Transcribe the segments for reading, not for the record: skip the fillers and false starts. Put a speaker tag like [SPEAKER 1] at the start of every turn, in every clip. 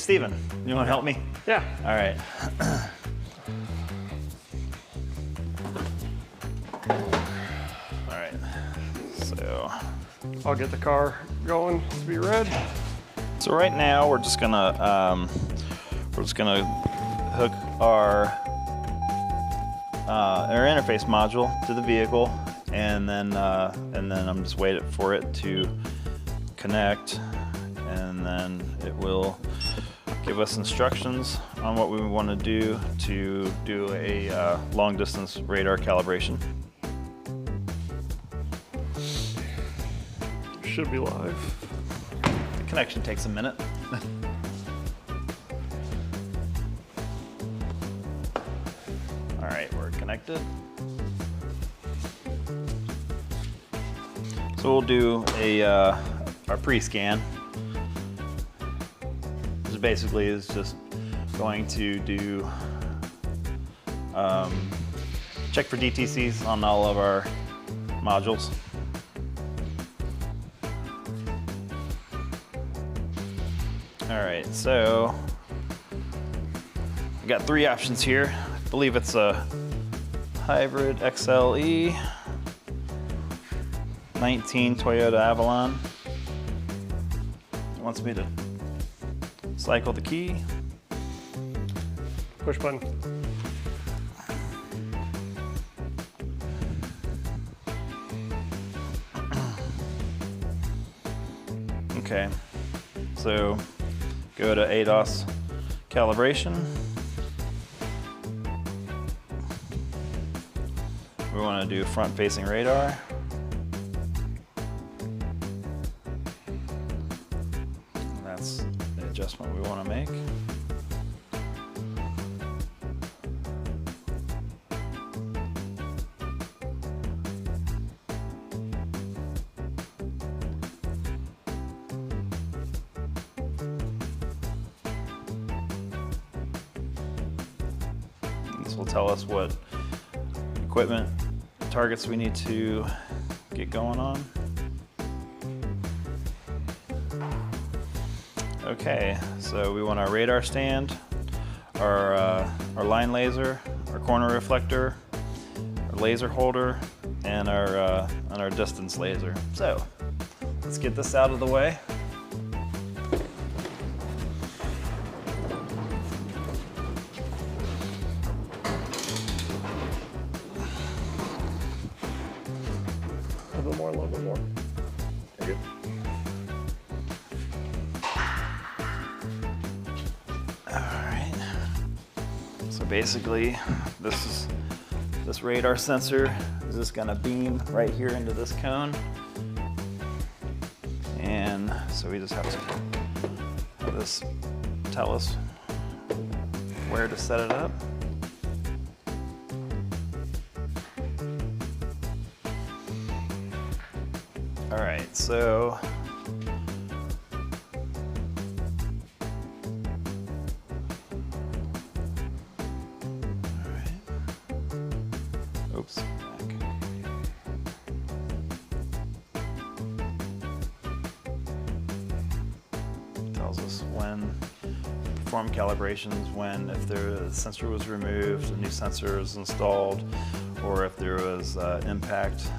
[SPEAKER 1] Steven, you want to help me?
[SPEAKER 2] Yeah.
[SPEAKER 1] All right. All right. So
[SPEAKER 2] I'll get the car going to be red.
[SPEAKER 1] So right now we're just gonna hook our interface module to the vehicle, and then I'm just waiting for it to connect, and then it will give us instructions on what we want to do a long distance radar calibration.
[SPEAKER 2] Should be live.
[SPEAKER 1] The connection takes a minute. All right, we're connected. So we'll do our pre-scan. This basically is just going to do check for DTCs on all of our modules. All right, so we got 3 options here. I believe it's a hybrid XLE 19 Toyota Avalon. It wants me to cycle the key.
[SPEAKER 2] Push button.
[SPEAKER 1] Okay, so go to ADAS calibration. We want to do front-facing radar. That's the adjustment we want to make. This will tell us what equipment targets we need to get going on. Okay, so we want our radar stand, our line laser, our corner reflector, our laser holder, and our distance laser. So let's get this out of the way.
[SPEAKER 2] A little bit more.
[SPEAKER 1] You're good. All right. So basically, this radar sensor is just gonna beam right here into this cone, and so we just have to have this tell us where to set it up. All right, so all right. Oops, back. Tells us when perform calibrations, when if the sensor was removed, a new sensor is installed, or if there was impact,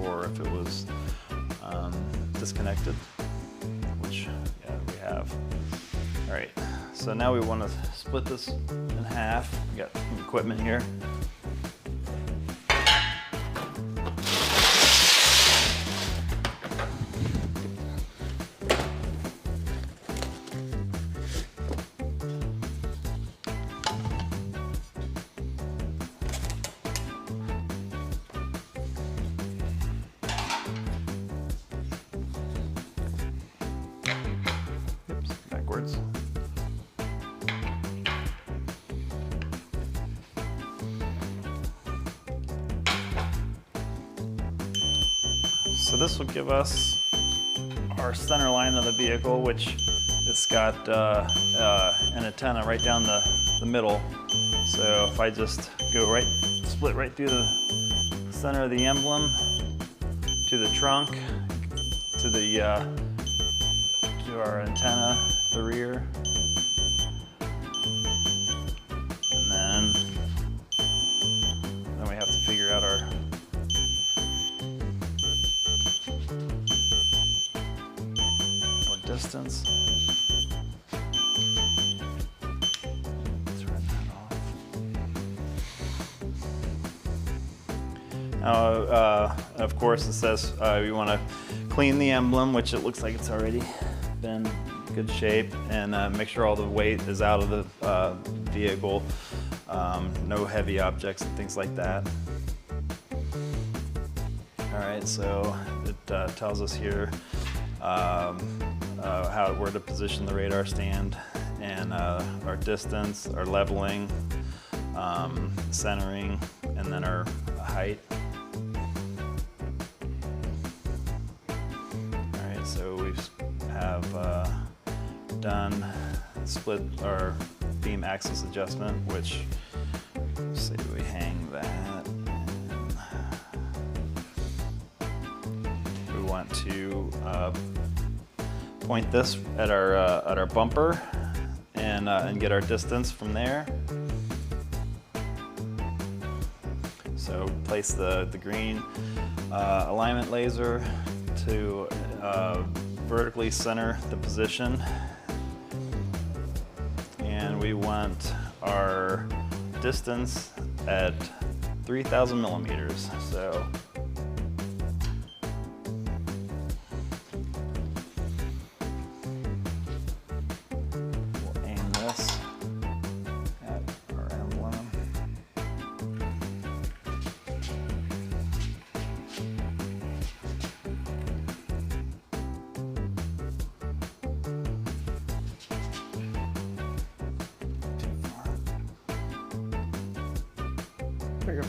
[SPEAKER 1] or if it was disconnected, which yeah, we have. All right, so now we want to split this in half. We got some equipment here. Backwards. So this will give us our center line of the vehicle, which it's got an antenna right down the middle. So if I just go right, split right through the center of the emblem to the trunk, to the to our antenna, the rear, distance. Turn that off. Now, of course, it says you want to clean the emblem, which it looks like it's already been in good shape, and make sure all the weight is out of the vehicle. No heavy objects and things like that. All right, so it tells us here where to position the radar stand, and our distance, our leveling, centering, and then our height. All right, so we have done split our beam axis adjustment, which, say we hang that, and we want to point this at our bumper and get our distance from there. So place the green alignment laser to vertically center the position, and we want our distance at 3,000 millimeters. So we'll aim this at our emblem.
[SPEAKER 2] There you go.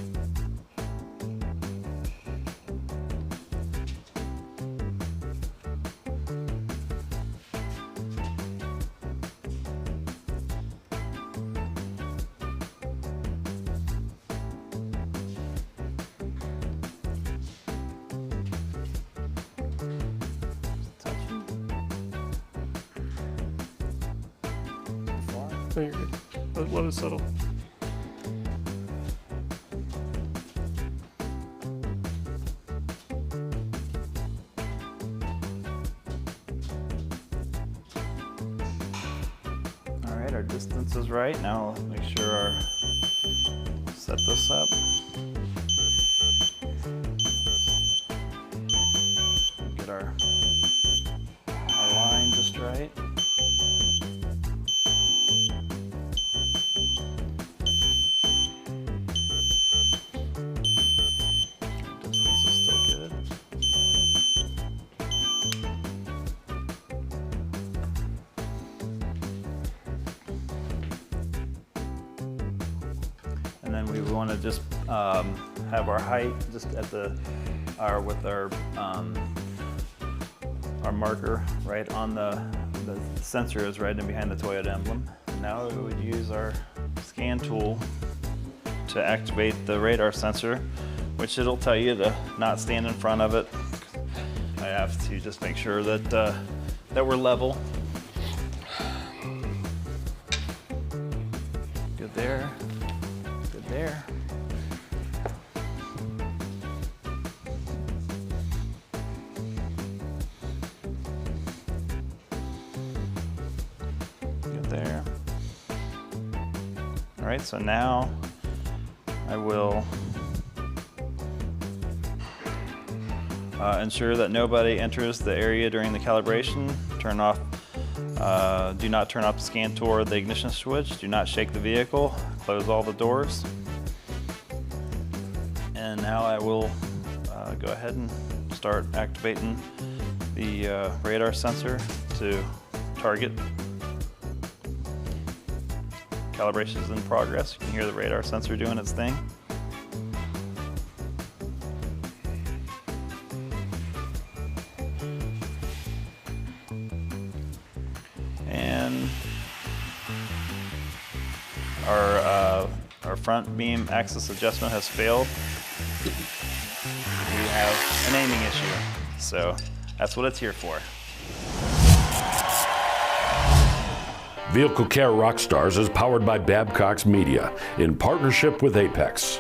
[SPEAKER 1] Touching. Too far.
[SPEAKER 2] No, you're good. Let it settle.
[SPEAKER 1] All right, our distance is right. Now make sure set this up. Get our line just right. Distance is still good. And then we want to just have our height just at with our marker right on the sensor is right in behind the Toyota emblem. Now we would use our scan tool to activate the radar sensor, which it'll tell you to not stand in front of it. I have to just make sure that that we're level. Good there. Good there. Good there. All right, so now I will ensure that nobody enters the area during the calibration. Turn off, do not turn off the scan tool or the ignition switch. Do not shake the vehicle. Close all the doors. And now I will go ahead and start activating the radar sensor to target. Calibration is in progress. You can hear the radar sensor doing its thing. And our front beam axis adjustment has failed. We have an aiming issue, so that's what it's here for.
[SPEAKER 3] Vehicle Care RockStars is powered by Babcox Media in partnership with Apex.